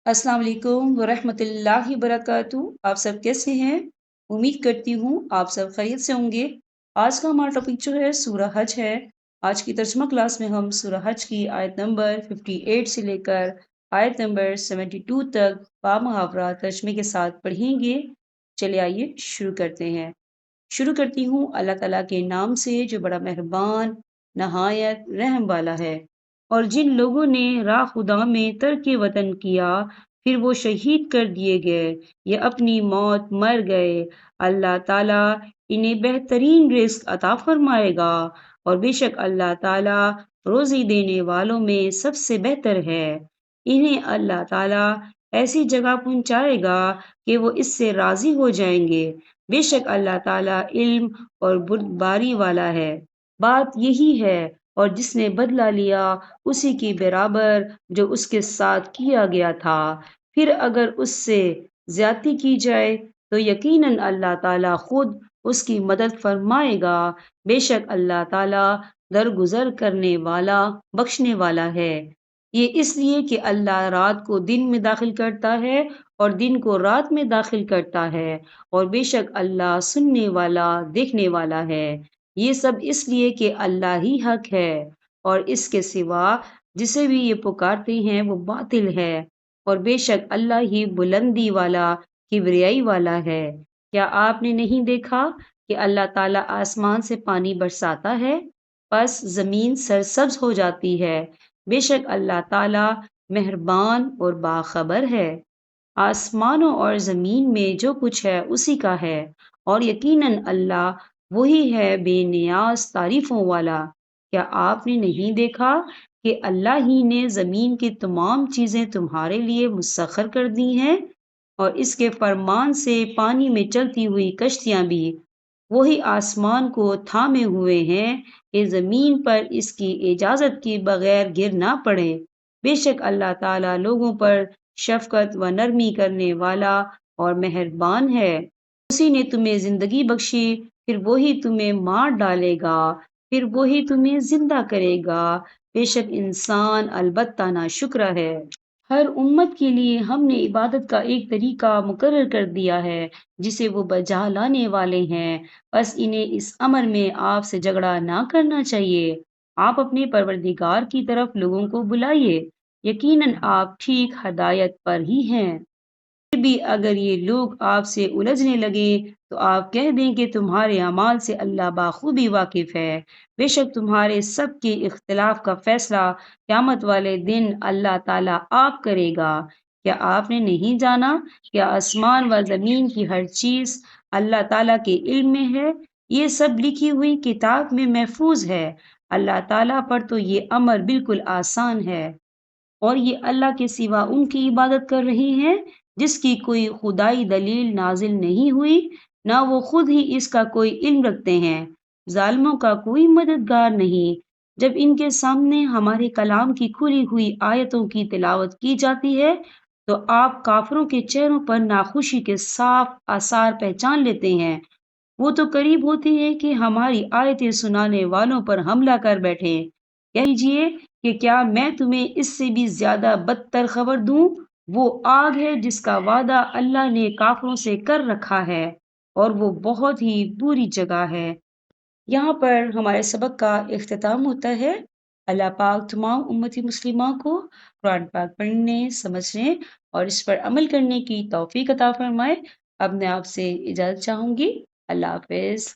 अस्सलाम वालेकुम वरहमतुल्लाहि वबरकातुहू। आप सब कैसे हैं? उम्मीद करती हूँ आप सब खैरियत से होंगे। आज का हमारा टॉपिक जो है सूरह हज है। आज की तर्जुमा क्लास में हम सूरह हज की आयत नंबर 58 से लेकर आयत नंबर 72 तक बामुहावरा तर्जमे के साथ पढ़ेंगे। चलिए आइए शुरू करते हैं। शुरू करती हूँ अल्लाह ताला के नाम से जो बड़ा मेहरबान नहायत रहम वाला है। और जिन लोगों ने राह खुदा में तर्क वतन किया फिर वो शहीद कर दिए गए या अपनी मौत मर गए, अल्लाह ताला इन्हें बेहतरीन रिस्क अता फरमाएगा और बेशक अल्लाह ताला रोजी देने वालों में सबसे बेहतर है। इन्हें अल्लाह ताला ऐसी जगह पहुंचाएगा कि वो इससे राजी हो जाएंगे। बेशक अल्लाह ताला इल्म और बुर्दबारी वाला है। बात यही है और जिसने बदला लिया उसी के बराबर जो उसके साथ किया गया था। फिर अगर उससे ज्यादती की जाए तो यकीनन अल्लाह ताला खुद उसकी मदद फरमाएगा। बेशक अल्लाह ताला दरगुजर करने वाला बख्शने वाला है। ये इसलिए कि अल्लाह रात को दिन में दाखिल करता है और दिन को रात में दाखिल करता है और बेशक अल्लाह सुनने वाला देखने वाला है। ये सब इसलिए कि अल्लाह ही हक है और इसके सिवा जिसे भी ये पुकारते हैं वो बातिल है और बेशक अल्लाह ही बुलंदी वाला किबरियाई वाला है। क्या आपने नहीं देखा कि अल्लाह ताला आसमान से पानी बरसाता है बस जमीन सरसब्ज हो जाती है। बेशक अल्लाह ताला मेहरबान और बाखबर है। आसमानों और जमीन में जो कुछ है उसी का है और यकीनन अल्लाह वही है बेनियाज तारीफों वाला। क्या आपने नहीं देखा कि अल्लाह ही ने जमीन की तमाम चीजें तुम्हारे लिए मुसख्खर कर दी हैं और इसके फरमान से पानी में चलती हुई कश्तियां भी वही आसमान को थामे हुए हैं कि जमीन पर इसकी इजाजत के बगैर गिर ना पड़े। बेशक अल्लाह ताला लोगों पर शफकत व नरमी करने वाला और मेहरबान है। उसी ने तुम्हें जिंदगी बख्शी फिर वही तुम्हें मार डालेगा फिर वही तुम्हें जिंदा करेगा। बेशक इंसान अलबत्ता नाशुक्र है। हर उम्मत के लिए हमने इबादत का एक तरीका मुकर्रर कर दिया है जिसे वो बजा लाने वाले हैं। बस इन्हें इस अमर में आपसे झगड़ा ना करना चाहिए। आप अपने परवरदिगार की तरफ लोगों को बुलाइए। यकीनन आप ठीक हदायत पर ही हैं। फिर भी अगर ये लोग आपसे उलझने लगे तो आप कह दें कि तुम्हारे अमाल से अल्लाह बाखूबी वाकिफ है। बेशक तुम्हारे सब के इख्तिलाफ का फैसला क़यामत वाले दिन अल्लाह ताला आप करेगा। क्या आपने नहीं जाना कि आसमान व जमीन की हर चीज अल्लाह ताला के इल्म में है। ये सब लिखी हुई किताब में महफूज है। अल्लाह ताला पर तो ये अमर बिल्कुल आसान है और ये अल्लाह के सिवा उनकी इबादत कर रहे हैं जिसकी कोई खुदाई दलील नाजिल नहीं हुई, ना वो खुद ही इसका कोई इल्म रखते हैं। जालिमों का कोई मददगार नहीं। जब इनके सामने हमारे कलाम की खुली हुई आयतों की तिलावत की जाती है तो आप काफरों के चेहरों पर नाखुशी के साफ आसार पहचान लेते हैं। वो तो करीब होती है कि हमारी आयतें सुनाने वालों पर हमला कर बैठे। कह लीजिए कि क्या मैं तुम्हें इससे भी ज्यादा बदतर खबर दूं। वो आग है जिसका वादा अल्लाह ने काफरों से कर रखा है और वो बहुत ही बुरी जगह है। यहाँ पर हमारे सबक का इख्तिताम होता है। अल्लाह पाक तमाम उम्मती मुस्लिमा को कुरान पाक पढ़ने समझने और इस पर अमल करने की तौफीक अता फरमाए। अब मैं आपसे इजाजत चाहूंगी। अल्लाह हाफिज।